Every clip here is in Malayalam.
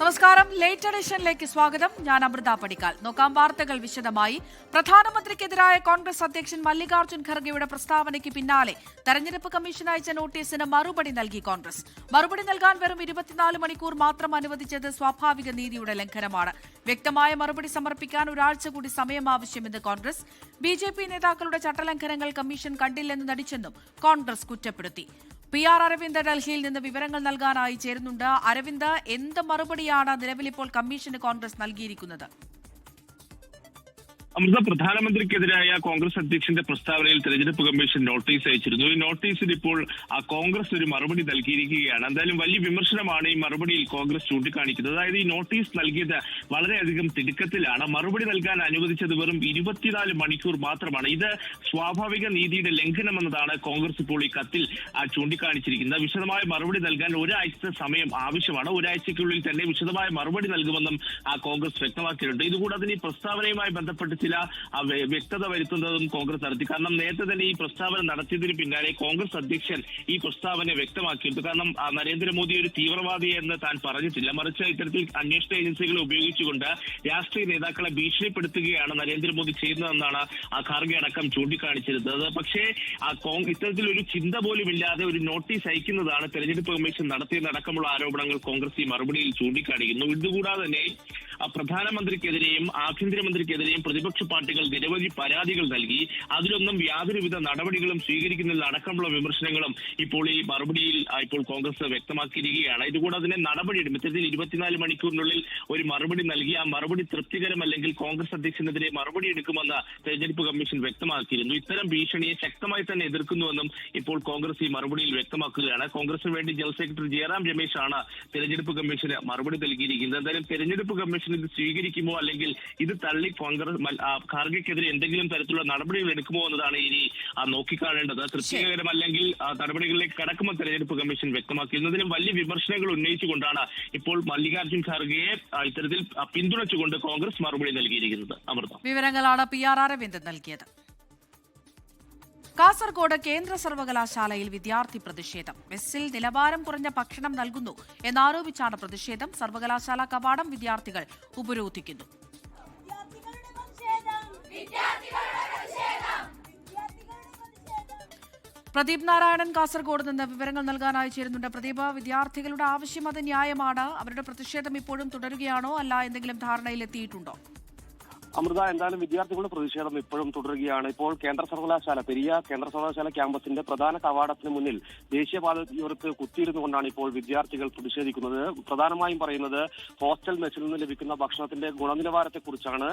നമസ്കാരം. ലേറ്റ് എഡിഷനിലേക്ക് സ്വാഗതം. ഞാൻ അമൃത പടിക്കാൽ. നോക്കാം വാർത്തകൾ വിശദമായി. പ്രധാനമന്ത്രിക്കെതിരായ കോൺഗ്രസ് അധ്യക്ഷൻ മല്ലികാർജ്ജുൻ ഖർഗെയുടെ പ്രസ്താവനയ്ക്ക് പിന്നാലെ തെരഞ്ഞെടുപ്പ് കമ്മീഷൻ അയച്ച നോട്ടീസിന് മറുപടി നൽകി കോൺഗ്രസ്. മറുപടി നൽകാൻ വെറും 24 മണിക്കൂർ മാത്രം അനുവദിച്ചത് സ്വാഭാവിക നീതിയുടെ ലംഘനമാണ്. വ്യക്തമായ മറുപടി സമർപ്പിക്കാൻ ഒരാഴ്ച കൂടി സമയം ആവശ്യമെന്ന് കോൺഗ്രസ്. ബിജെപി നേതാക്കളുടെ ചട്ടലംഘനങ്ങൾ കമ്മീഷൻ കണ്ടില്ലെന്ന് നടിച്ചെന്നും കോൺഗ്രസ് കുറ്റപ്പെടുത്തി. PR അരവിന്ദ് ഡൽഹിയിൽ നിന്ന് വിവരങ്ങൾ നൽകാനായി ചേരുന്നുണ്ട്. അരവിന്ദ്, എന്ത് മറുപടിയാണ് നിലവിലിപ്പോൾ കമ്മീഷന് കോൺഗ്രസ് നൽകിയിരിക്കുന്നത്? അമൃത, പ്രധാനമന്ത്രിക്കെതിരായ കോൺഗ്രസ് അധ്യക്ഷന്റെ പ്രസ്താവനയിൽ തെരഞ്ഞെടുപ്പ് കമ്മീഷൻ നോട്ടീസ് അയച്ചിരുന്നു. ഈ നോട്ടീസിൽ ഇപ്പോൾ കോൺഗ്രസ് ഒരു മറുപടി നൽകിയിരിക്കുകയാണ്. എന്തായാലും വലിയ വിമർശനമാണ് ഈ മറുപടിയിൽ കോൺഗ്രസ് ചൂണ്ടിക്കാണിക്കുന്നത്. അതായത് ഈ നോട്ടീസ് നൽകിയത് വളരെയധികം തിടുക്കത്തിലാണ്. മറുപടി നൽകാൻ അനുവദിച്ചത് വെറും 24 മണിക്കൂർ മാത്രമാണ്. ഇത് സ്വാഭാവിക നീതിയുടെ ലംഘനമെന്നതാണ് കോൺഗ്രസ് ഇപ്പോൾ ഈ കത്തിൽ ചൂണ്ടിക്കാണിച്ചിരിക്കുന്നത്. വിശദമായ മറുപടി നൽകാൻ ഒരാഴ്ചത്തെ സമയം ആവശ്യമാണ്. ഒരാഴ്ചയ്ക്കുള്ളിൽ തന്നെ വിശദമായ മറുപടി നൽകുമെന്നും കോൺഗ്രസ് വ്യക്തമാക്കിയിട്ടുണ്ട്. ഇതുകൂടാതെ ഈ പ്രസ്താവനയുമായി ബന്ധപ്പെട്ട് ചില വ്യക്തത വരുത്തുന്നതും കോൺഗ്രസ് നടത്തി. കാരണം നേരത്തെ തന്നെ ഈ പ്രസ്താവന നടത്തിയതിന് പിന്നാലെ കോൺഗ്രസ് അധ്യക്ഷൻ ഈ പ്രസ്താവന വ്യക്തമാക്കിയിരുന്നു. കാരണം നരേന്ദ്രമോദി ഒരു തീവ്രവാദിയെ എന്ന് താൻ പറഞ്ഞിട്ടില്ല. മറിച്ച് ഇത്തരത്തിൽ അന്വേഷണ ഏജൻസികളെ ഉപയോഗിച്ചുകൊണ്ട് രാഷ്ട്രീയ നേതാക്കളെ ഭീഷണിപ്പെടുത്തുകയാണ് നരേന്ദ്രമോദി ചെയ്യുന്നതെന്നാണ് ഖാർഗെ അടക്കം ചൂണ്ടിക്കാണിച്ചിരുന്നത്. പക്ഷേ ഇത്തരത്തിലൊരു ചിന്ത പോലും ഇല്ലാതെ ഒരു നോട്ടീസ് അയക്കുന്നതാണ് തെരഞ്ഞെടുപ്പ് കമ്മീഷൻ നടത്തിയതടക്കമുള്ള ആരോപണങ്ങൾ കോൺഗ്രസ് ഈ മറുപടിയിൽ ചൂണ്ടിക്കാണിക്കുന്നു. ഇതുകൂടാതെ തന്നെ പ്രധാനമന്ത്രിക്കെതിരെയും ആഭ്യന്തരമന്ത്രിക്കെതിരെയും പ്രതിപക്ഷ പാർട്ടികൾ നിരവധി പരാതികൾ നൽകി. അതിലൊന്നും യാതൊരുവിധ നടപടികളും സ്വീകരിക്കുന്നതിൽ അടക്കമുള്ള വിമർശനങ്ങളും ഇപ്പോൾ ഈ മറുപടിയിൽ ഇപ്പോൾ കോൺഗ്രസ് വ്യക്തമാക്കിയിരിക്കുകയാണ്. ഇതുകൂടാതെ തന്നെ നടപടിയെടുക്കും. ഇത്തരത്തിൽ 24 മണിക്കൂറിനുള്ളിൽ ഒരു മറുപടി നൽകി ആ മറുപടി തൃപ്തികരമല്ലെങ്കിൽ കോൺഗ്രസ് അധ്യക്ഷനെതിരെ മറുപടി എടുക്കുമെന്ന് തെരഞ്ഞെടുപ്പ് കമ്മീഷൻ വ്യക്തമാക്കിയിരുന്നു. ഇത്തരം ഭീഷണിയെ ശക്തമായി തന്നെ എതിർക്കുന്നുവെന്നും ഇപ്പോൾ കോൺഗ്രസ് ഈ മറുപടിയിൽ വ്യക്തമാക്കുകയാണ്. കോൺഗ്രസിന് വേണ്ടി ജനറൽ സെക്രട്ടറി ജയറാം രമേശാണ് തെരഞ്ഞെടുപ്പ് കമ്മീഷന് മറുപടി നൽകിയിരിക്കുന്നത്. എന്തായാലും തെരഞ്ഞെടുപ്പ് കമ്മീഷൻ ഇത് സ്വീകരിക്കുമോ അല്ലെങ്കിൽ ഇത് തള്ളി കോൺഗ്രസ് ഖാർഗെക്കെതിരെ എന്തെങ്കിലും തരത്തിലുള്ള നടപടികൾ എടുക്കുമോ എന്നതാണ് ഇനി നോക്കിക്കാണേണ്ടത്. തൃപ്തികരമല്ലെങ്കിൽ നടപടികളിലേക്ക് കടക്കുമെന്ന് തെരഞ്ഞെടുപ്പ് കമ്മീഷൻ വ്യക്തമാക്കുന്നതിനും വലിയ വിമർശനങ്ങൾ ഉന്നയിച്ചുകൊണ്ടാണ് ഇപ്പോൾ മല്ലികാർജ്ജുൻ ഖാർഗെയെ ഇത്തരത്തിൽ പിന്തുണച്ചുകൊണ്ട് കോൺഗ്രസ് മറുപടി നൽകിയിരിക്കുന്നത്. അമൃത, വിവരങ്ങളാണ് PR അരവിന്ദ് നൽകിയത്. കാസർഗോഡ് കേന്ദ്ര സർവകലാശാലയിൽ വിദ്യാർത്ഥി പ്രതിഷേധം. മെസ്സിൽ നിലവാരം കുറഞ്ഞ ഭക്ഷണം നൽകുന്നു എന്നാരോപിച്ചാണ് പ്രതിഷേധം. സർവകലാശാല കവാടം വിദ്യാർത്ഥികൾ ഉപരോധിക്കുന്നു. പ്രദീപ് നാരായണൻ കാസർഗോഡ് നിന്ന് വിവരങ്ങൾ നൽകാനായി ചേരുന്നുണ്ട്. പ്രദീപ്, വിദ്യാർത്ഥികളുടെ ആവശ്യം അത് ന്യായമാണ്. അവരുടെ പ്രതിഷേധം ഇപ്പോഴും തുടരുകയാണോ, അല്ല എന്തെങ്കിലും ധാരണയിലെത്തിയിട്ടുണ്ടോ? അമൃത, എന്തായാലും വിദ്യാർത്ഥികളുടെ പ്രതിഷേധം ഇപ്പോഴും തുടരുകയാണ്. ഇപ്പോൾ കേന്ദ്ര സർവകലാശാല ക്യാമ്പസിന്റെ പ്രധാന കവാടത്തിന് മുന്നിൽ ദേശീയപാതയോരത്ത് കുത്തിയിരുന്നുകൊണ്ടാണ് ഇപ്പോൾ വിദ്യാർത്ഥികൾ പ്രതിഷേധിക്കുന്നത്. പ്രധാനമായും പറയുന്നത് ഹോസ്റ്റൽ മെസ്സിൽ നിന്ന് ലഭിക്കുന്ന ഭക്ഷണത്തിന്റെ ഗുണനിലവാരത്തെക്കുറിച്ചാണ്.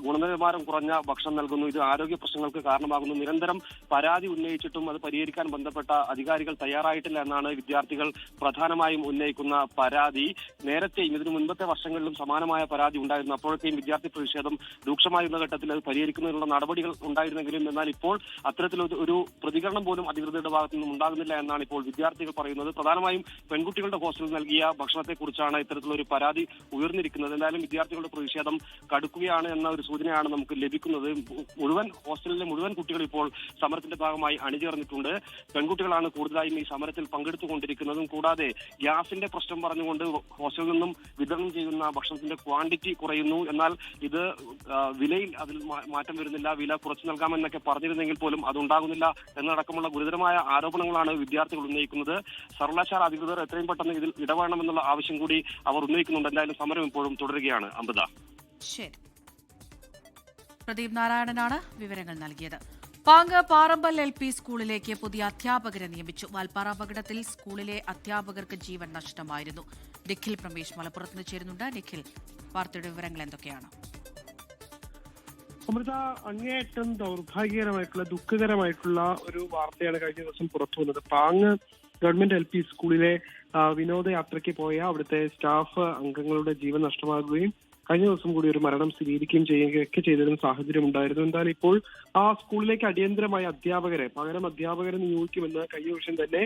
ഗുണനിലവാരം കുറഞ്ഞ ഭക്ഷണം നൽകുന്നു, ഇത് ആരോഗ്യ പ്രശ്നങ്ങൾക്ക് കാരണമാകുന്നു. നിരന്തരം പരാതി ഉന്നയിച്ചിട്ടും അത് പരിഹരിക്കാൻ ബന്ധപ്പെട്ട അധികാരികൾ തയ്യാറായിട്ടില്ല എന്നാണ് വിദ്യാർത്ഥികൾ പ്രധാനമായും ഉന്നയിക്കുന്ന പരാതി. നേരത്തെ ഇതിനു മുൻപത്തെ വർഷങ്ങളിലും സമാനമായ പരാതി ഉണ്ടായിരുന്നു. അപ്പോഴത്തെയും വിദ്യാർത്ഥി പ്രതിഷേധം രൂക്ഷമായിരുന്ന ഘട്ടത്തിൽ അത് പരിഹരിക്കുന്നതിനുള്ള നടപടികൾ ഉണ്ടായിരുന്നെങ്കിലും എന്നാൽ ഇപ്പോൾ അത്തരത്തിലൊരു പ്രതികരണം പോലും അധികൃതരുടെ ഭാഗത്തു നിന്നും ഉണ്ടാകുന്നില്ല എന്നാണ് ഇപ്പോൾ വിദ്യാർത്ഥികൾ പറയുന്നത്. പ്രധാനമായും പെൺകുട്ടികളുടെ ഹോസ്റ്റലിൽ നൽകിയ ഭക്ഷണത്തെക്കുറിച്ചാണ് ഇത്തരത്തിലൊരു പരാതി ഉയർന്നിരിക്കുന്നത്. എന്തായാലും വിദ്യാർത്ഥികളുടെ പ്രതിഷേധം കടുക്കുകയാണ് എന്ന ഒരു സൂചനയാണ് നമുക്ക് ലഭിക്കുന്നത്. ഹോസ്റ്റലിലെ മുഴുവൻ കുട്ടികൾ ഇപ്പോൾ സമരത്തിന്റെ ഭാഗമായി അണിചേർന്നിട്ടുണ്ട്. പെൺകുട്ടികളാണ് കൂടുതലായും ഈ സമരത്തിൽ പങ്കെടുത്തുകൊണ്ടിരിക്കുന്നതും. കൂടാതെ ഗ്യാസിന്റെ പ്രശ്നം പറഞ്ഞുകൊണ്ട് ഹോസ്റ്റലിൽ നിന്നും വിതരണം ചെയ്യുന്ന ഭക്ഷണത്തിന്റെ ക്വാണ്ടിറ്റി കുറയുന്നു. എന്നാൽ ഇത് വിലയിൽ അതിൽ മാറ്റം വരുന്നില്ല, വില കുറച്ചു നൽകാമെന്നൊക്കെ പറഞ്ഞിരുന്നെങ്കിൽ പോലും അതുണ്ടാകുന്നില്ല എന്നടക്കമുള്ള ഗുരുതരമായ ആരോപണങ്ങളാണ് വിദ്യാർത്ഥികൾ ഉന്നയിക്കുന്നത്. സർവകലാശാല അധികൃതർ എത്രയും പെട്ടെന്ന് ഇതിൽ ഇടപെടണമെന്നുള്ള ആവശ്യം കൂടി അവർ ഉന്നയിക്കുന്നുണ്ട്. എന്തായാലും സമരം ഇപ്പോഴും തുടരുകയാണ്. അമൃത, ശരി. പ്രദീപ് നാരായണനാണ് വിവരങ്ങൾ നൽകിയത്. പാങ്ങ് പാറമ്പൽ LP സ്കൂളിലേക്ക് പുതിയ അധ്യാപകരെ നിയമിച്ചു. വാൽപ്പാറ അപകടത്തിൽ സ്കൂളിലെ അധ്യാപകർക്ക് ജീവൻ നഷ്ടമായിരുന്നു. നിഖിൽ പ്രമേഷ് മലപ്പുറത്ത് നിന്ന് ചേരുന്നുണ്ട്. നിഖിൽ, വാർത്തയുടെ വിവരങ്ങൾ എന്തൊക്കെയാണ്? അമൃത, അങ്ങേയറ്റം ദൗർഭാഗ്യകരമായിട്ടുള്ള ദുഃഖകരമായിട്ടുള്ള ഒരു വാർത്തയാണ് കഴിഞ്ഞ ദിവസം പുറത്തു വന്നത്. പാങ്ങ് ഗവൺമെന്റ് LP സ്കൂളിലെ വിനോദയാത്രയ്ക്ക് പോയ അവിടുത്തെ സ്റ്റാഫ് അംഗങ്ങളുടെ ജീവൻ നഷ്ടമാകുകയും കഴിഞ്ഞ ദിവസം കൂടി ഒരു മരണം സ്ഥിരീകരിക്കുകയും ചെയ്യുകയൊക്കെ ചെയ്തിരുന്ന സാഹചര്യം ഉണ്ടായിരുന്നു. എന്തായാലും ഇപ്പോൾ ആ സ്കൂളിലേക്ക് അടിയന്തരമായ പകരം അധ്യാപകരെ നിയോഗിക്കുമെന്ന് കഴിഞ്ഞ ദിവസം തന്നെ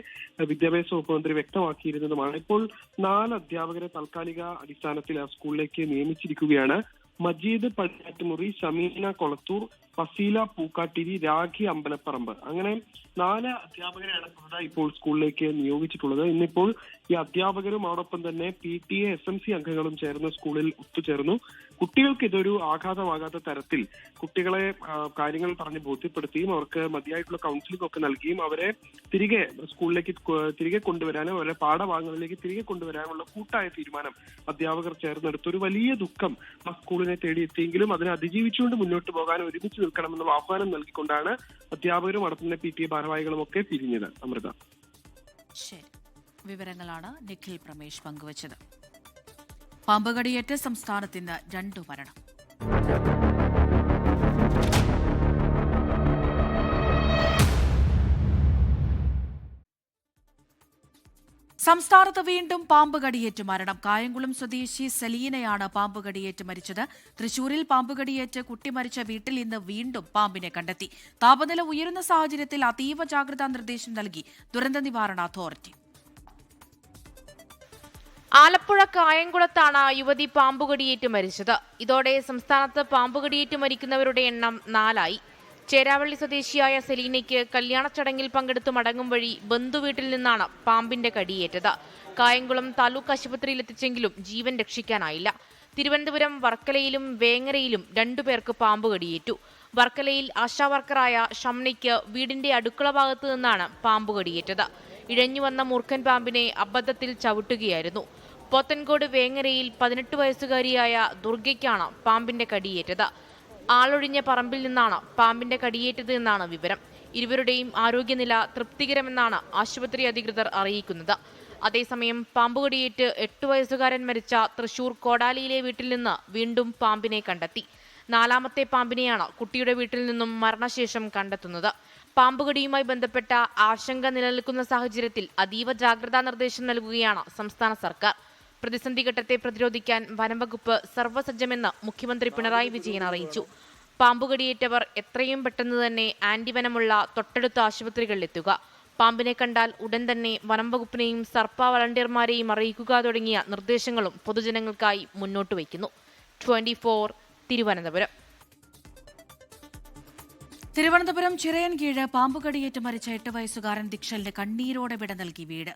വിദ്യാഭ്യാസ വകുപ്പ് മന്ത്രി വ്യക്തമാക്കിയിരുന്നതുമാണ്. ഇപ്പോൾ 4 അധ്യാപകരെ താൽക്കാലിക അടിസ്ഥാനത്തിൽ ആ സ്കൂളിലേക്ക് നിയമിച്ചിരിക്കുകയാണ്. മജീദ് പടിയാറ്റുമുറി, ഷമീന കൊളത്തൂർ, ഫസീല പൂക്കാട്ടിരി, രാഖി അമ്പലപ്പറമ്പ്, അങ്ങനെ 4 അധ്യാപകരെയാണ് പുതുതായി ഇപ്പോൾ സ്കൂളിലേക്ക് നിയോഗിച്ചിട്ടുള്ളത്. ഇന്നിപ്പോൾ ഈ അധ്യാപകരും അതോടൊപ്പം തന്നെ PTA SMC അംഗങ്ങളും ചേർന്ന് സ്കൂളിൽ ഒത്തുചേർന്നു. കുട്ടികൾക്ക് ഇതൊരു ആഘാതമാകാത്ത തരത്തിൽ കുട്ടികളെ കാര്യങ്ങൾ പറഞ്ഞ് ബോധ്യപ്പെടുത്തിയും അവർക്ക് മതിയായിട്ടുള്ള കൗൺസിലിംഗ് ഒക്കെ നൽകിയും അവരെ തിരികെ സ്കൂളിലേക്ക് തിരികെ കൊണ്ടുവരാനും അവരെ പാഠഭാഗങ്ങളിലേക്ക് തിരികെ കൊണ്ടുവരാനുള്ള കൂട്ടായ തീരുമാനം അധ്യാപകർ ചേർന്നെടുത്തു. ഒരു വലിയ ദുഃഖം ആ സ്കൂളിനെ തേടിയെത്തിയെങ്കിലും അതിനെ അതിജീവിച്ചുകൊണ്ട് മുന്നോട്ട് പോകാൻ ഒരുമിച്ച് നിൽക്കണമെന്ന ആഹ്വാനം നൽകിക്കൊണ്ടാണ് അധ്യാപകരും അതോടൊപ്പം തന്നെ PTA ഭാരവാഹികളും ഒക്കെ പിരിഞ്ഞത്. അമൃത. ശരി, വിവരങ്ങളാണ് നിഖിൽ പ്രമേഷ് പങ്കുവച്ചത്. പാമ്പുകടിയേറ്റ് സംസ്ഥാനത്ത് ഇന്ന് 2 മരണം. സംസ്ഥാനത്ത് വീണ്ടും പാമ്പുകടിയേറ്റ് മരണം. കായംകുളം സ്വദേശി സലീനയാണ് പാമ്പുകടിയേറ്റ് മരിച്ചത്. തൃശൂരിൽ പാമ്പുകടിയേറ്റ് കുട്ടി മരിച്ച വീട്ടിൽ ഇന്ന് വീണ്ടും പാമ്പിനെ കണ്ടെത്തി. താപനില ഉയരുന്ന സാഹചര്യത്തിൽ അതീവ ജാഗ്രതാ നിർദ്ദേശം നൽകി ദുരന്ത നിവാരണ അതോറിറ്റി. ആലപ്പുഴ കായംകുളത്താണ് യുവതി പാമ്പുകടിയേറ്റ് മരിച്ചത്. ഇതോടെ സംസ്ഥാനത്ത് പാമ്പുകടിയേറ്റ് മരിക്കുന്നവരുടെ എണ്ണം 4 ചേരാവള്ളി സ്വദേശിയായ സെലീനയ്ക്ക് കല്യാണ ചടങ്ങിൽ പങ്കെടുത്തു മടങ്ങും വഴി ബന്ധുവീട്ടിൽ നിന്നാണ് പാമ്പിന്റെ കടിയേറ്റത്. കായംകുളം താലൂക്ക് ആശുപത്രിയിൽ എത്തിച്ചെങ്കിലും ജീവൻ രക്ഷിക്കാനായില്ല. തിരുവനന്തപുരം വർക്കലയിലും വേങ്ങരയിലും 2 പേർക്ക് പാമ്പ് കടിയേറ്റു. വർക്കലയിൽ ആശാവർക്കറായ ഷംനയ്ക്ക് വീടിന്റെ അടുക്കള ഭാഗത്തു നിന്നാണ് പാമ്പ് കടിയേറ്റത്. ഇഴഞ്ഞുവന്ന മൂർഖൻ പാമ്പിനെ അബദ്ധത്തിൽ ചവിട്ടുകയായിരുന്നു. പോത്തൻകോട് വേങ്ങരയിൽ 18 വയസ്സുകാരിയായ ദുർഗയ്ക്കാണ് പാമ്പിന്റെ കടിയേറ്റത്. ആളൊഴിഞ്ഞ പറമ്പിൽ നിന്നാണ് പാമ്പിന്റെ കടിയേറ്റത് എന്നാണ് വിവരം. ഇരുവരുടെയും ആരോഗ്യനില തൃപ്തികരമെന്നാണ് ആശുപത്രി അധികൃതർ അറിയിക്കുന്നത്. അതേസമയം പാമ്പുകടിയേറ്റ് 8 വയസ്സുകാരൻ മരിച്ച തൃശൂർ കോടാലിയിലെ വീട്ടിൽ നിന്ന് വീണ്ടും പാമ്പിനെ കണ്ടെത്തി. 4ാമത്തെ പാമ്പിനെയാണ് കുട്ടിയുടെ വീട്ടിൽ നിന്നും മരണശേഷം കണ്ടെത്തുന്നത്. പാമ്പുകടിയുമായി ബന്ധപ്പെട്ട ആശങ്ക നിലനിൽക്കുന്ന സാഹചര്യത്തിൽ അതീവ ജാഗ്രതാ നിർദ്ദേശം നൽകുകയാണ് സംസ്ഥാന സർക്കാർ. പ്രതിസന്ധി ഘട്ടത്തെ പ്രതിരോധിക്കാൻ വനംവകുപ്പ് സർവ്വസജ്ജമെന്ന് മുഖ്യമന്ത്രി പിണറായി വിജയൻ അറിയിച്ചു. പാമ്പുകടിയേറ്റവർ എത്രയും പെട്ടെന്ന് തന്നെ ആന്റിവനമുള്ള തൊട്ടടുത്ത ആശുപത്രികളിലെത്തുക, പാമ്പിനെ കണ്ടാൽ ഉടൻ തന്നെ വനംവകുപ്പിനെയും സർപ്പ വളണ്ടിയർമാരെയും അറിയിക്കുക തുടങ്ങിയ നിർദ്ദേശങ്ങളും പൊതുജനങ്ങൾക്കായി മുന്നോട്ട് വയ്ക്കുന്നു. 24 തിരുവനന്തപുരം. തിരുവനന്തപുരം ചിറയൻകീഴ് പാമ്പുകടിയേറ്റ് മരിച്ച 8 വയസ്സുകാരൻ ദിക്ഷലിന് കണ്ണീരോടെ വിട നൽകി വീട്.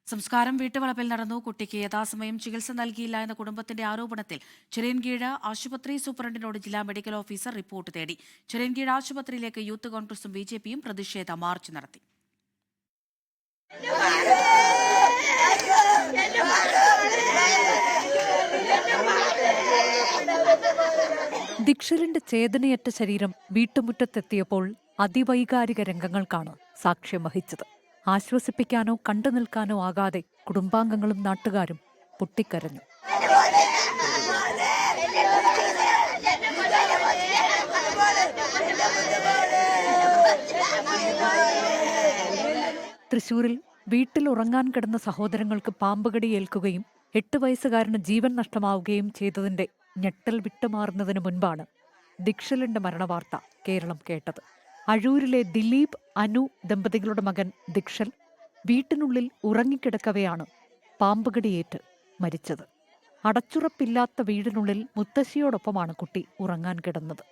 സംസ്കാരം വീട്ടുവളപ്പിൽ നടന്നു. കുട്ടിക്ക് യഥാസമയം ചികിത്സ നൽകിയില്ല എന്ന കുടുംബത്തിന്റെ ആരോപണത്തിൽ ചിറയൻകീഴ് ആശുപത്രി സൂപ്രണ്ടിനോട് ജില്ലാ മെഡിക്കൽ ഓഫീസർ റിപ്പോർട്ട് തേടി. ചിറയൻകീഴ് ആശുപത്രിയിലേക്ക് യൂത്ത് കോൺഗ്രസും BJPയും പ്രതിഷേധ മാർച്ച് നടത്തി. ദിക്ഷലിന്റെ ചേതനയറ്റ ശരീരം വീട്ടുമുറ്റത്തെത്തിയപ്പോൾ അതിവൈകാരിക രംഗങ്ങൾക്കാണ് സാക്ഷ്യം വഹിച്ചത്. ആശ്വസിപ്പിക്കാനോ കണ്ടു നിൽക്കാനോ ആകാതെ കുടുംബാംഗങ്ങളും നാട്ടുകാരും പൊട്ടിക്കരഞ്ഞു. തൃശൂരിൽ വീട്ടിൽ ഉറങ്ങാൻ കിടന്ന സഹോദരങ്ങൾക്ക് പാമ്പുകടി ഏൽക്കുകയും 8 വയസ്സുകാരന് ജീവൻ നഷ്ടമാവുകയും ചെയ്തതിന്റെ ഞെട്ടൽ വിട്ടുമാറുന്നതിന് മുൻപാണ് ദിക്ഷലിന്റെ മരണവാർത്ത കേരളം കേട്ടത്. അഴൂരിലെ ദിലീപ് അനു ദമ്പതികളുടെ മകൻ ദിക്ഷൽ വീട്ടിനുള്ളിൽ ഉറങ്ങിക്കിടക്കവെയാണ് പാമ്പുകടിയേറ്റ് മരിച്ചത്. അടച്ചുറപ്പില്ലാത്ത വീടിനുള്ളിൽ മുത്തശ്ശിയോടൊപ്പമാണ് കുട്ടി ഉറങ്ങാൻ കിടന്നത്.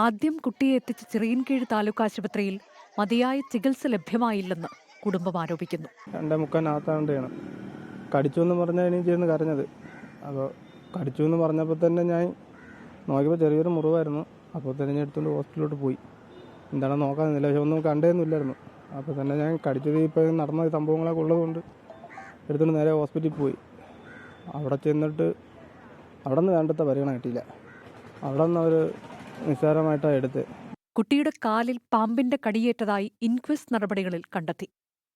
ആദ്യം കുട്ടിയെ എത്തിച്ച ചിറയൻകീഴ് താലൂക്ക് ആശുപത്രിയിൽ മതിയായ ചികിത്സ ലഭ്യമായില്ലെന്ന് കുടുംബം ആരോപിക്കുന്നു. 2:45 കടിച്ചു എന്ന് പറഞ്ഞാൽ എനിക്കായിരുന്നു കരഞ്ഞത്. അപ്പോൾ കടിച്ചു എന്ന് പറഞ്ഞപ്പോൾ തന്നെ ഞാൻ നോക്കിയപ്പോൾ ചെറിയൊരു മുറിവായിരുന്നു. അപ്പോൾ തന്നെ ഞാൻ എടുത്തുകൊണ്ട് ഹോസ്പിറ്റലിലോട്ട് പോയി. എന്താണ് നോക്കാൻ നിന്നില്ല, പക്ഷെ ഒന്നും കണ്ടേന്നില്ലായിരുന്നു. അപ്പോൾ തന്നെ ഞാൻ കടിച്ചത് ഇപ്പോൾ നടന്ന സംഭവങ്ങളൊക്കെ ഉള്ളതുകൊണ്ട് എടുത്തുകൊണ്ട് നേരെ ഹോസ്പിറ്റലിൽ പോയി. അവിടെ ചെന്നിട്ട് അവിടെ നിന്ന് വേണ്ടത്തെ പരിഗണന കിട്ടിയില്ല. അവിടെ നിന്ന് അവർ നിസ്സാരമായിട്ടാണ് എടുത്ത്. കുട്ടിയുടെ കാലിൽ പാമ്പിന്റെ കടിയേറ്റതായി ഇൻക്വസ്റ്റ് നടപടികളിൽ കണ്ടെത്തി.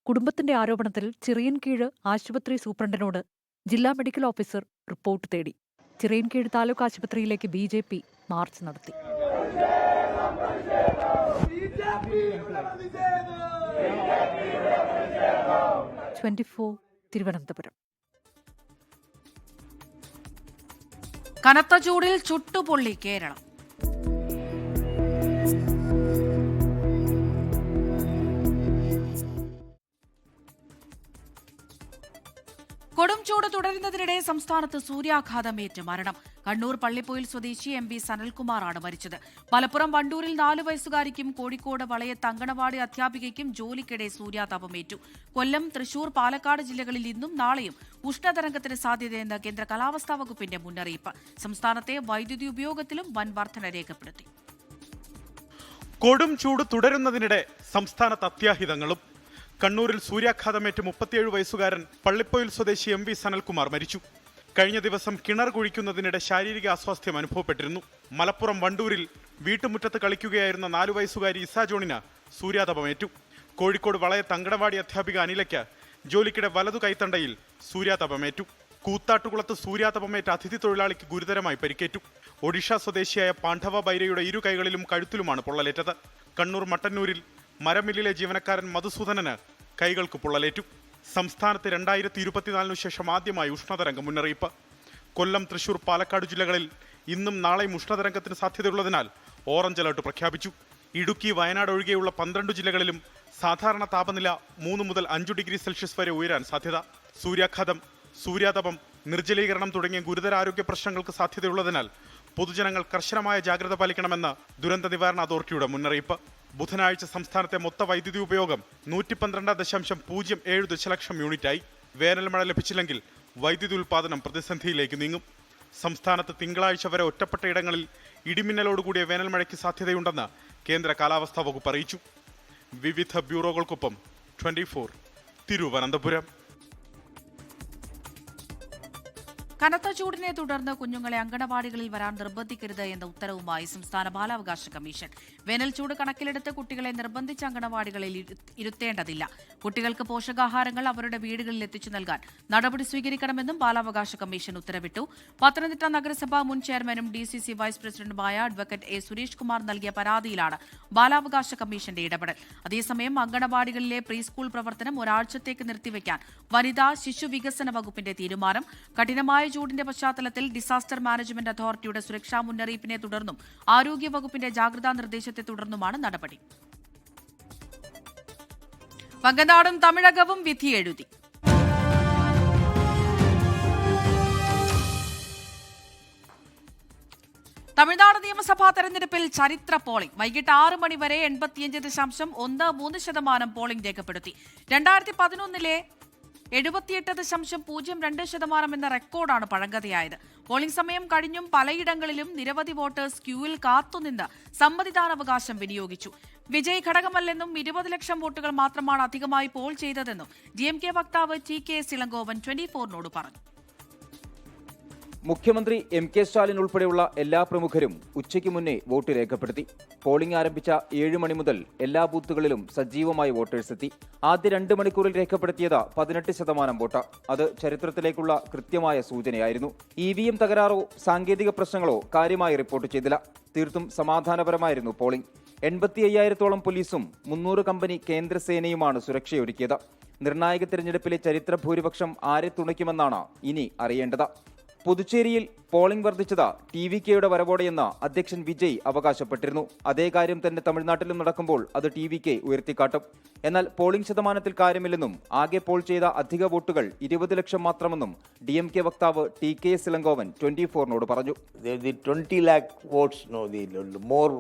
കുടുംബത്തിന്റെ ആരോപണത്തിൽ ചിറയൻകീഴ് ആശുപത്രി സൂപ്രണ്ടിനോട് ജില്ലാ മെഡിക്കൽ ഓഫീസർ റിപ്പോർട്ട് തേടി. ചിറയൻകീഴ് താലൂക്ക് ആശുപത്രിയിലേക്ക് BJP മാർച്ച് നടത്തി. തിരുവനന്തപുരം. കനത്ത ചൂടിൽ ചുട്ടുപൊള്ളി കേരളം. കൊടും ചൂട് തുടരുന്നതിനിടെ സംസ്ഥാനത്ത് സൂര്യാഘാതമേറ്റ് മരണം. കണ്ണൂർ പള്ളിപ്പൊയിൽ സ്വദേശി MB സനൽകുമാറാണ് മരിച്ചത്. മലപ്പുറം വണ്ടൂരിൽ 4 വയസ്സുകാരിക്കും കോഴിക്കോട് വളയത്ത് അങ്കണവാടി അധ്യാപികയ്ക്കും ജോലിക്കിടെ സൂര്യാതാപമേറ്റു. കൊല്ലം, തൃശൂർ, പാലക്കാട് ജില്ലകളിൽ ഇന്നും നാളെയും ഉഷ്ണതരംഗത്തിന് സാധ്യതയെന്ന് കേന്ദ്ര കാലാവസ്ഥാ വകുപ്പിന്റെ മുന്നറിയിപ്പ്. സംസ്ഥാനത്തെ വൈദ്യുതി ഉപയോഗത്തിലും വൻ വർധന രേഖപ്പെടുത്തി. കൊടും ചൂട് തുടരുന്നതിനിടെ സംസ്ഥാനത്ത് അത്യാഹിതങ്ങളും. കണ്ണൂരിൽ സൂര്യാഘാതമേറ്റ് 37 വയസ്സുകാരൻ പള്ളിപ്പൊയിൽ സ്വദേശി MB സനൽകുമാർ മരിച്ചു. കഴിഞ്ഞ ദിവസം കിണർ കുഴിക്കുന്നതിനിടെ ശാരീരിക അസ്വാസ്ഥ്യം അനുഭവപ്പെട്ടിരുന്നു. മലപ്പുറം വണ്ടൂരിൽ വീട്ടുമുറ്റത്ത് കളിക്കുകയായിരുന്ന 4 വയസ്സുകാരി ഇസ ജോണിന് സൂര്യാതപമേറ്റു. കോഴിക്കോട് വളയത്ത് അങ്കണവാടി അധ്യാപിക അനിലയ്ക്ക് ജോലിക്കിടെ വലതു കൈത്തണ്ടയിൽ സൂര്യാതപമേറ്റു. കൂത്താട്ടുകുളത്ത് സൂര്യാതപമേറ്റ അതിഥി തൊഴിലാളിക്ക് ഗുരുതരമായി പരിക്കേറ്റു. ഒഡീഷ സ്വദേശിയായ പാണ്ഡവ ബൈരയുടെ 2 കൈകളിലും കഴുത്തിലുമാണ് പൊള്ളലേറ്റത്. കണ്ണൂർ മട്ടന്നൂരിൽ മരമില്ലിലെ ജീവനക്കാരൻ മധുസൂദനന് കൈകൾക്ക് പൊള്ളലേറ്റു. സംസ്ഥാനത്ത് 2024 ശേഷം ആദ്യമായി ഉഷ്ണതരംഗം മുന്നറിയിപ്പ്. കൊല്ലം, തൃശൂർ, പാലക്കാട് ജില്ലകളിൽ ഇന്നും നാളെയും ഉഷ്ണതരംഗത്തിന് സാധ്യതയുള്ളതിനാൽ ഓറഞ്ച് അലർട്ട് പ്രഖ്യാപിച്ചു. ഇടുക്കി, വയനാട് ഒഴികെയുള്ള 12 ജില്ലകളിലും സാധാരണ താപനില 3 മുതൽ 5 ഡിഗ്രി സെൽഷ്യസ് വരെ ഉയരാൻ സാധ്യത. സൂര്യാഘാതം, സൂര്യാതപം, നിർജ്ജലീകരണം തുടങ്ങിയ ഗുരുതര ആരോഗ്യ പ്രശ്നങ്ങൾക്ക് സാധ്യതയുള്ളതിനാൽ പൊതുജനങ്ങൾ കർശനമായ ജാഗ്രത പാലിക്കണമെന്ന് ദുരന്ത നിവാരണ അതോറിറ്റിയുടെ മുന്നറിയിപ്പ്. ബുധനാഴ്ച സംസ്ഥാനത്തെ മൊത്ത വൈദ്യുതി ഉപയോഗം 112.07 ദശലക്ഷം യൂണിറ്റായി. വേനൽ മഴ ലഭിച്ചില്ലെങ്കിൽ വൈദ്യുതി ഉൽപ്പാദനം പ്രതിസന്ധിയിലേക്ക് നീങ്ങും. സംസ്ഥാനത്ത് തിങ്കളാഴ്ച വരെ ഒറ്റപ്പെട്ട ഇടങ്ങളിൽ ഇടിമിന്നലോടുകൂടിയ വേനൽ മഴയ്ക്ക് സാധ്യതയുണ്ടെന്ന് കേന്ദ്ര കാലാവസ്ഥാ വകുപ്പ് അറിയിച്ചു. വിവിധ ബ്യൂറോകൾക്കൊപ്പം 24 തിരുവനന്തപുരം. കനത്ത ചൂടിനെ തുടർന്ന് കുഞ്ഞുങ്ങളെ അങ്കണവാടികളിൽ വരാൻ നിർബന്ധിക്കരുത് എന്ന ഉത്തരവുമായി സംസ്ഥാന ബാലാവകാശ കമ്മീഷൻ. വേനൽ ചൂട് കണക്കിലെടുത്ത് കുട്ടികളെ നിർബന്ധിച്ച് അങ്കണവാടികളിൽ ഇരുത്തേണ്ടതില്ല. കുട്ടികൾക്ക് പോഷകാഹാരങ്ങൾ അവരുടെ വീടുകളിൽ എത്തിച്ചു നൽകാൻ നടപടി സ്വീകരിക്കണമെന്നും ബാലാവകാശ കമ്മീഷൻ ഉത്തരവിട്ടു. പത്തനംതിട്ട നഗരസഭാ മുൻ ചെയർമാനും DCC വൈസ് പ്രസിഡന്റുമായ അഡ്വക്കേറ്റ് A. സുരേഷ് കുമാർ നൽകിയ പരാതിയിലാണ് ബാലാവകാശ കമ്മീഷന്റെ ഇടപെടൽ. അതേസമയം അങ്കണവാടികളിലെ പ്രീ സ്കൂൾ പ്രവർത്തനം ഒരാഴ്ചത്തേക്ക് നിർത്തിവെക്കാൻ വനിതാ ശിശു വികസന വകുപ്പിന്റെ തീരുമാനം. കഠിനമായ ചൂടിന്റെ പശ്ചാത്തലത്തിൽ ഡിസാസ്റ്റർ മാനേജ്മെന്റ് അതോറിറ്റിയുടെ സുരക്ഷാ മുന്നറിയിപ്പിനെ തുടർന്നും ആരോഗ്യ വകുപ്പിന്റെ ജാഗ്രതാ നിർദ്ദേശത്തെ തുടർന്നുമാണ് നടപടി. വങ്കനാടും തമിഴകവും വിധി എഴുതി. തമിഴ്നാട് നിയമസഭാ തെരഞ്ഞെടുപ്പിൽ ചരിത്ര പോളിംഗ്. വൈകിട്ട് 6 മണി വരെ 85.13% പോളിംഗ് രേഖപ്പെടുത്തി. 2011 78.02% എന്ന റെക്കോർഡാണ് പഴങ്കഥയായത്. പോളിംഗ് സമയം കഴിഞ്ഞും പലയിടങ്ങളിലും നിരവധി വോട്ടേഴ്സ് ക്യൂവിൽ കാത്തുനിന്ന് സമ്മതിദാനാവകാശം വിനിയോഗിച്ചു. വിജയ് ഘടകമല്ലെന്നും 20 ലക്ഷം വോട്ടുകൾ മാത്രമാണ് അധികമായി പോൾ ചെയ്തതെന്നും DMK വക്താവ് TK സിളങ്കോവൻ 24നോട് പറഞ്ഞു. മുഖ്യമന്ത്രി MK സ്റ്റാലിൻ ഉൾപ്പെടെയുള്ള എല്ലാ പ്രമുഖരും ഉച്ചയ്ക്ക് മുന്നേ വോട്ട് രേഖപ്പെടുത്തി. പോളിംഗ് ആരംഭിച്ച 7 മണി മുതൽ എല്ലാ ബൂത്തുകളിലും സജീവമായി വോട്ടേഴ്സ് എത്തി. ആദ്യ 2 മണിക്കൂറിൽ രേഖപ്പെടുത്തിയത് 18% വോട്ട്. അത് ചരിത്രത്തിലേക്കുള്ള കൃത്യമായ സൂചനയായിരുന്നു. EVM തകരാറോ സാങ്കേതിക പ്രശ്നങ്ങളോ കാര്യമായി റിപ്പോർട്ട് ചെയ്തില്ല. തീർത്തും സമാധാനപരമായിരുന്നു പോളിംഗ്. 85,000-ഓളം പോലീസും 300 കമ്പനി കേന്ദ്രസേനയുമാണ് സുരക്ഷയൊരുക്കിയത്. നിർണായക തെരഞ്ഞെടുപ്പിലെ ചരിത്ര ഭൂരിപക്ഷം ആരെ തുണയ്ക്കുമെന്നാണ് ഇനി അറിയേണ്ടത്. പുതുച്ചേരിയിൽ പോളിംഗ് വർദ്ധിച്ചത് TVKയുടെ വരവോടെയെന്ന് അധ്യക്ഷൻ വിജയ് അവകാശപ്പെട്ടിരുന്നു. അതേ കാര്യം തന്നെ തമിഴ്നാട്ടിലും നടക്കുമ്പോൾ അത് TVK ഉയർത്തിക്കാട്ടും. എന്നാൽ പോളിംഗ് ശതമാനത്തിൽ കാര്യമില്ലെന്നും ആകെ പോൾ ചെയ്ത അധിക വോട്ടുകൾ 20 ലക്ഷം മാത്രമെന്നും DMK വക്താവ് TK സിളങ്കോവൻ 24നോട് പറഞ്ഞു. 20 lakh votes, no, the more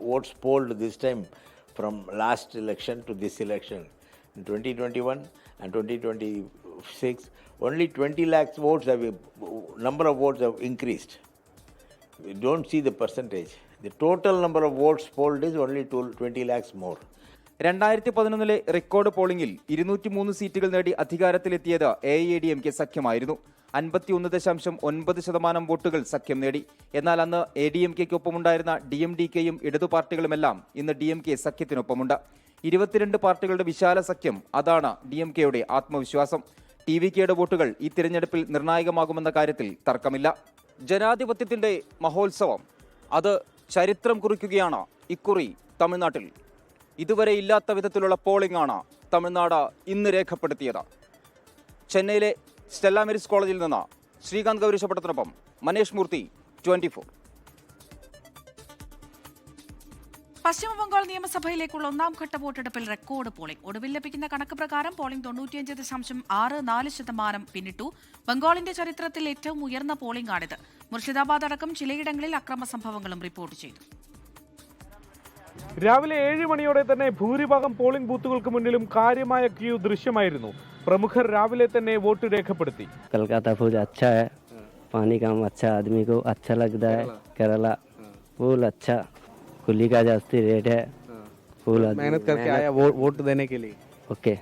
votes polled this time from last election to this election. In 2021 and 2026, only 20 lakhs votes number of votes have increased. We don't see the percentage. The total number of votes polled is only 20 lakhs more. 2011 record പോളിംഗിൽ 203 സീറ്റുകൾ നേടി അധികാരത്തിലെത്തിയത് AIADMK സഖ്യമായിരുന്നു. 51.9% വോട്ടുകൾ സഖ്യം നേടി. എന്നാൽ അന്ന് ADMKയ്ക്കൊപ്പമുണ്ടായിരുന്ന DMDKയും ഇടതു പാർട്ടികളുമെല്ലാം ഇന്ന് DMK സഖ്യത്തിനൊപ്പമുണ്ട്. 22 പാർട്ടികളുടെ വിശാല സഖ്യം, അതാണ് DMKയുടെ ആത്മവിശ്വാസം. TVKയുടെ വോട്ടുകൾ ഈ തിരഞ്ഞെടുപ്പിൽ നിർണായകമാകുമെന്ന കാര്യത്തിൽ തർക്കമില്ല. ജനാധിപത്യത്തിന്റെ മഹോത്സവം, അത് ചരിത്രം കുറിക്കുകയാണ് ഇക്കുറി തമിഴ്നാട്ടിൽ. ഇതുവരെ ഇല്ലാത്ത വിധത്തിലുള്ള പോളിംഗ് ആണ് തമിഴ്നാട് ഇന്ന് രേഖപ്പെടുത്തിയത്. ചെന്നൈയിലെ സ്റ്റെല്ല മേരീസ് കോളേജിൽ നിന്ന് ശ്രീകാന്ത് ഗൗരീശപട്ടത്തിനൊപ്പം മനേഷ് മൂർത്തി, 24. പശ്ചിമബംഗാൾ നിയമസഭയിലേക്കുള്ള ഒന്നാം ഘട്ട വോട്ടെടുപ്പിൽ റെക്കോർഡ് പോളിംഗ്. ഒടുവിൽ ലഭിക്കുന്ന കണക്ക് പ്രകാരം പോളിംഗ് 95.64% പിന്നിട്ടു. ബംഗാളിന്റെ ചരിത്രത്തിൽ ഏറ്റവും ഉയർന്ന പോളിംഗാണിത്. മുർഷിദാബാദ് അടക്കം ചിലയിടങ്ങളിൽ അക്രമ സംഭവങ്ങളും റിപ്പോർട്ട് ചെയ്തു. രാവിലെ 7 മണിയോടെ തന്നെ ഭൂരിഭാഗം പോളിംഗ് ബൂത്തുകൾക്ക് മുന്നിലും കാര്യമായ ക്യൂ ദൃശ്യമായിരുന്നു. പ്രമുഖർ രാവിലെ തന്നെ വോട്ട് രേഖപ്പെടുത്തി. കൽക്കത്ത ഫുഡ് അച്ഛാ ഹൈ, പാനി കാം അച്ഛാ, ആദ്മി കോ അച്ഛാ ലഗ്താ ഹൈ, കേരള फूल अच्छा, कुल्ली का जास्ती रेट है, फूल मेहनत करके आया वोट देने के लिए. ओके,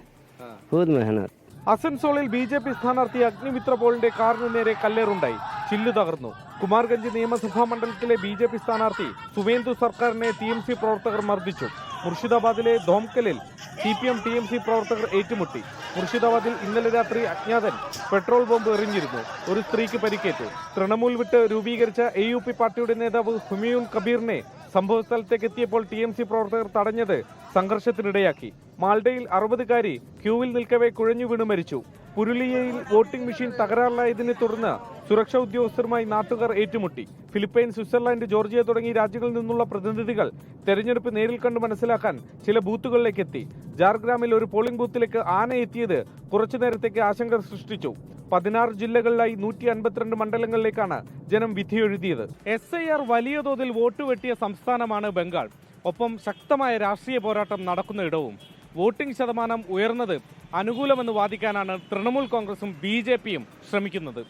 खूब मेहनत. അസൻസോളിൽ BJP സ്ഥാനാർത്ഥി അഗ്നിമിത്ര പോളിന്റെ കാറിന് നേരെ കല്ലേറുണ്ടായി. ചില്ലു തകർന്നു. കുമാർഗഞ്ച് നിയമസഭാ മണ്ഡലത്തിലെ BJP സ്ഥാനാർത്ഥി സുവേന്ദു സർക്കാരിനെ TMC പ്രവർത്തകർ മർദ്ദിച്ചു. മുർഷിദാബാദിലെ ധോംകലിൽ CPM TMC പ്രവർത്തകർ ഏറ്റുമുട്ടി. മുർഷിദാബാദിൽ ഇന്നലെ രാത്രി അജ്ഞാതൻ പെട്രോൾ ബോംബ് എറിഞ്ഞിരുന്നു. ഒരു സ്ത്രീക്ക് പരിക്കേറ്റു. തൃണമൂൽ വിട്ട് രൂപീകരിച്ച AUP പാർട്ടിയുടെ നേതാവ് ഹുമയൂൺ കബീറിനെ സംഭവസ്ഥലത്തേക്ക് എത്തിയപ്പോൾ TMC പ്രവർത്തകർ തടഞ്ഞത് സംഘർഷത്തിനിടയാക്കി. മാൾഡയിൽ 60-കാരി ക്യൂവിൽ നിൽക്കവെ കുഴഞ്ഞു വീണ് മരിച്ചു. പുരുലിയയിൽ വോട്ടിംഗ് മെഷീൻ തകരാറിലായതിനെ തുടർന്ന് സുരക്ഷാ ഉദ്യോഗസ്ഥരുമായി നാട്ടുകാർ ഏറ്റുമുട്ടി. ഫിലിപ്പൈൻ, സ്വിറ്റ്സർലൻഡ്, ജോർജിയ തുടങ്ങി രാജ്യങ്ങളിൽ നിന്നുള്ള പ്രതിനിധികൾ തെരഞ്ഞെടുപ്പ് നേരിൽ കണ്ട് മനസ്സിലാക്കാൻ ചില ബൂത്തുകളിലേക്ക് എത്തി. ജാർഗ്രാമിൽ ഒരു പോളിംഗ് ബൂത്തിലേക്ക് ആന എത്തിയത് കുറച്ചു നേരത്തേക്ക് ആശങ്ക സൃഷ്ടിച്ചു. 16 ജില്ലകളിലായി 152 മണ്ഡലങ്ങളിലേക്കാണ് ജനം വിധിയെഴുതിയത്. SIR വലിയ തോതിൽ വോട്ട് വെട്ടിയ സംസ്ഥാനമാണ് ബംഗാൾ. ഒപ്പം ശക്തമായ രാഷ്ട്രീയ പോരാട്ടം നടക്കുന്നയിടവും വോട്ടിംഗ് ശതമാനം ഉയർന്നത് അനുകൂലമെന്ന് വാദിക്കാനാണ് തൃണമൂൽ കോൺഗ്രസും BJPയും ശ്രമിക്കുന്നത്.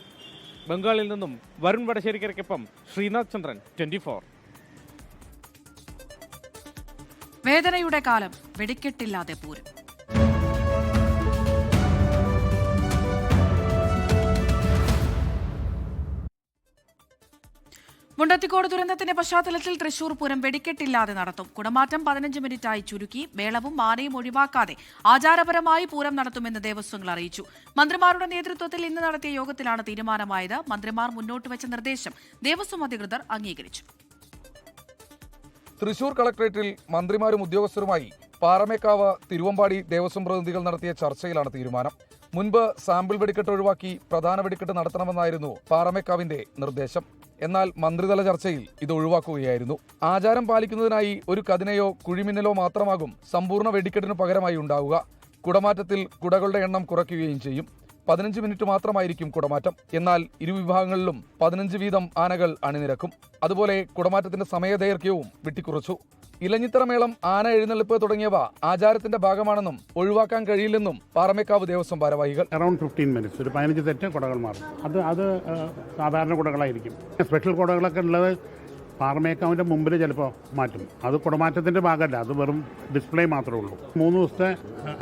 ബംഗാളിൽ നിന്നും വരുൺ വടശ്ശേരിക്കരയ്ക്കൊപ്പം ശ്രീനാഥ് ചന്ദ്രൻ, 24. വേദനയുടെ കാലം, വെടിക്കെട്ടില്ലാതെ പൂരം. മുണ്ടത്തിക്കോട് ദുരന്തത്തിന്റെ പശ്ചാത്തലത്തിൽ തൃശൂർ പൂരം വെടിക്കെട്ടില്ലാതെ നടത്തും. കുടമാറ്റം 15 മിനിറ്റായി ചുരുക്കി. മേളവും മാനയും ഒഴിവാക്കാതെ ആചാരപരമായി പൂരം നടത്തുമെന്ന് ദേവസ്വങ്ങൾ അറിയിച്ചു. മന്ത്രിമാരുടെ നേതൃത്വത്തിൽ ഇന്ന് നടത്തിയ യോഗത്തിലാണ് തീരുമാനമായത്. മന്ത്രിമാർ മുന്നോട്ട് വെച്ച നിർദ്ദേശം ദേവസ്വം അധികൃതർ അംഗീകരിച്ചു. തൃശൂർ കളക്ടറേറ്റിൽ മന്ത്രിമാരും ഉദ്യോഗസ്ഥരുമായി പാറമേക്കാവ്, തിരുവമ്പാടി ദേവസ്വം പ്രതിനിധികൾ നടത്തിയ ചർച്ചയിലാണ് തീരുമാനം. മുൻപ് സാമ്പിൾ വെടിക്കെട്ട് ഒഴിവാക്കി പ്രധാന വെടിക്കെട്ട് നടത്തണമെന്നായിരുന്നു പാറമേക്കാവിന്റെ നിർദ്ദേശം. എന്നാൽ മന്ത്രിതല ചർച്ചയിൽ ഇത് ഒഴിവാക്കുകയായിരുന്നു. ആചാരം പാലിക്കുന്നതിനായി ഒരു കതിനയോ കുഴിമിന്നലോ മാത്രമാകും സമ്പൂർണ്ണ വെടിക്കെട്ടിന് പകരമായി ഉണ്ടാവുക. കുടമാറ്റത്തിൽ കുടകളുടെ എണ്ണം കുറയ്ക്കുകയും ചെയ്യും. 15 മിനിറ്റ് മാത്രമായിരിക്കും കുടമാറ്റം. എന്നാൽ ഇരുവിഭാഗങ്ങളിലും 15 വീതം ആനകൾ അണിനിരക്കും. അതുപോലെ കുടമാറ്റത്തിന്റെ സമയദൈർഘ്യവും വെട്ടിക്കുറച്ചു. ഇലഞ്ഞിത്തറ മേളം, ആന എഴുന്നള്ളിപ്പ് തുടങ്ങിയവ ആചാരത്തിന്റെ ഭാഗമാണെന്നും ഒഴിവാക്കാൻ കഴിയില്ലെന്നും പാറമേക്കാവ് ദേവസ്വം ഭാരവാഹികൾ. അറൌണ്ട് 15 മിനിറ്റ്സ്, ഒരു 15 സെറ്റ് കുടകൾ മാറും. അത് സാധാരണ കുടകളായിരിക്കും. സ്പെഷ്യൽ കുടകളൊക്കെ ഉള്ളത് പാറമേക്കാവിൻ്റെ മുമ്പിൽ ചിലപ്പോൾ മാറ്റും. അത് കുടമാറ്റത്തിൻ്റെ ഭാഗമല്ല, അത് വെറും ഡിസ്പ്ലേ മാത്രമേ ഉള്ളൂ. 3 ദിവസത്തെ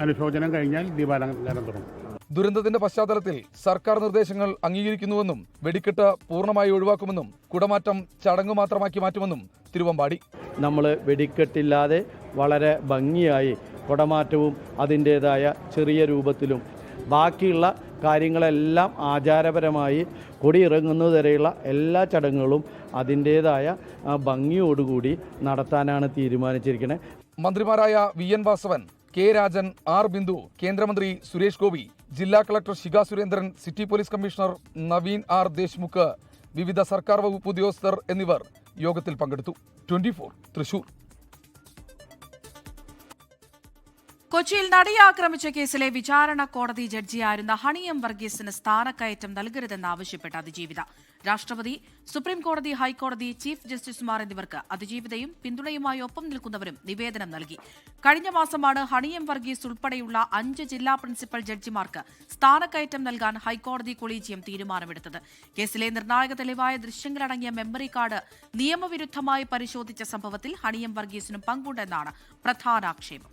അനുശോചനം കഴിഞ്ഞാൽ ദീപാലങ്കാരം തുടങ്ങും. ദുരന്തത്തിന്റെ പശ്ചാത്തലത്തിൽ സർക്കാർ നിർദ്ദേശങ്ങൾ അംഗീകരിക്കുന്നുവെന്നും വെടിക്കെട്ട് പൂർണ്ണമായി ഒഴിവാക്കുമെന്നും കുടമാറ്റം ചടങ്ങ് മാത്രമാക്കി മാറ്റുമെന്നും തിരുവമ്പാടി. നമ്മൾ വെടിക്കെട്ടില്ലാതെ വളരെ ഭംഗിയായി കുടമാറ്റവും അതിൻ്റേതായ ചെറിയ രൂപത്തിലും ബാക്കിയുള്ള കാര്യങ്ങളെല്ലാം ആചാരപരമായി കൊടിയിറങ്ങുന്നതുവരെയുള്ള എല്ലാ ചടങ്ങുകളും അതിൻ്റേതായ ഭംഗിയോടുകൂടി നടത്താനാണ് തീരുമാനിച്ചിരിക്കുന്നത്. മന്ത്രിമാരായ VN Vasavan, K Rajan, R Bindu, കേന്ദ്രമന്ത്രി സുരേഷ് ഗോപി, ജില്ലാ collector Shikha Surendran, city police commissioner Naveen R Deshmukh, വിവിധ സർക്കാർ വകുപ്പ് ഉദ്യോഗസ്ഥർ എന്നിവർ യോഗത്തിൽ പങ്കെടുത്തു. 24 തൃശൂർ. കൊച്ചിയിൽ നടിയെ ആക്രമിച്ച കേസിലെ വിചാരണ കോടതി ജഡ്ജിയായിരുന്ന ഹണി എം വർഗീസിന് സ്ഥാനക്കയറ്റം നൽകരുതെന്നാവശ്യപ്പെട്ട അതിജീവിത. രാഷ്ട്രപതി, സുപ്രീം കോടതി, ഹൈക്കോടതി ചീഫ് ജസ്റ്റിസുമാർ എന്നിവർക്ക് അതിജീവിതയും പിന്തുണയുമായി ഒപ്പം നിൽക്കുന്നവരും നിവേദനം നൽകി. കഴിഞ്ഞ മാസമാണ് ഹണി എം വർഗീസ് ഉൾപ്പെടെയുള്ള 5 ജില്ലാ പ്രിൻസിപ്പൽ ജഡ്ജിമാർക്ക് സ്ഥാനക്കയറ്റം നൽകാൻ ഹൈക്കോടതി കൊളീജിയം തീരുമാനമെടുത്തത്. കേസിലെ നിർണായക തെളിവായ ദൃശ്യങ്ങളടങ്ങിയ മെമ്മറി കാർഡ് നിയമവിരുദ്ധമായി പരിശോധിച്ച സംഭവത്തിൽ ഹണി എം വർഗീസിനും പങ്കുണ്ടെന്നാണ് പ്രധാന ആക്ഷേപം.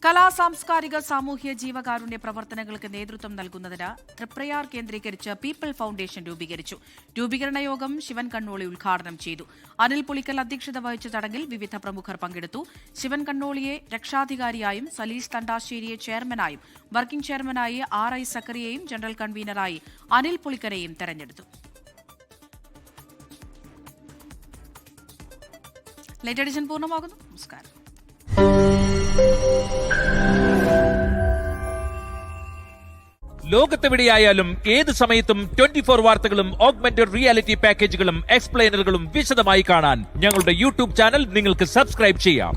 കലാ, സാംസ്കാരിക, സാമൂഹ്യ ജീവകാരുണ്യ പ്രവർത്തനങ്ങൾക്ക് നേതൃത്വം നൽകുന്നതിന് തൃപ്രയാർ കേന്ദ്രീകരിച്ച് പീപ്പിൾ ഫൗണ്ടേഷൻ രൂപീകരിച്ചു. രൂപീകരണ യോഗം ശിവൻ കണ്ണോളി ഉദ്ഘാടനം ചെയ്തു. അനിൽ പുളിക്കൽ അധ്യക്ഷത വഹിച്ച ചടങ്ങിൽ വിവിധ പ്രമുഖർ പങ്കെടുത്തു. ശിവൻ കണ്ണോളിയെ രക്ഷാധികാരിയായും സലീഷ് തണ്ടാശ്ശേരിയെ ചെയർമാനായും വർക്കിംഗ് ചെയർമാനായി RI സക്കറിയെയും ജനറൽ കൺവീനറായി അനിൽ പുളിക്കരെയും തെരഞ്ഞെടുത്തു. ലൈറ്റ് എഡിഷൻ പൂർണ്ണമാകുന്നു. നമസ്കാരം. ലോകത്തെവിടെയായാലും ഏത് സമയത്തും 24 വാർത്തകളും ഓഗ്മെന്റഡ് റിയാലിറ്റി പാക്കേജുകളും എക്സ്പ്ലെയിനറുകളും വിശദമായി കാണാൻ ഞങ്ങളുടെ യൂട്യൂബ് ചാനൽ നിങ്ങൾക്ക് സബ്സ്ക്രൈബ് ചെയ്യാം.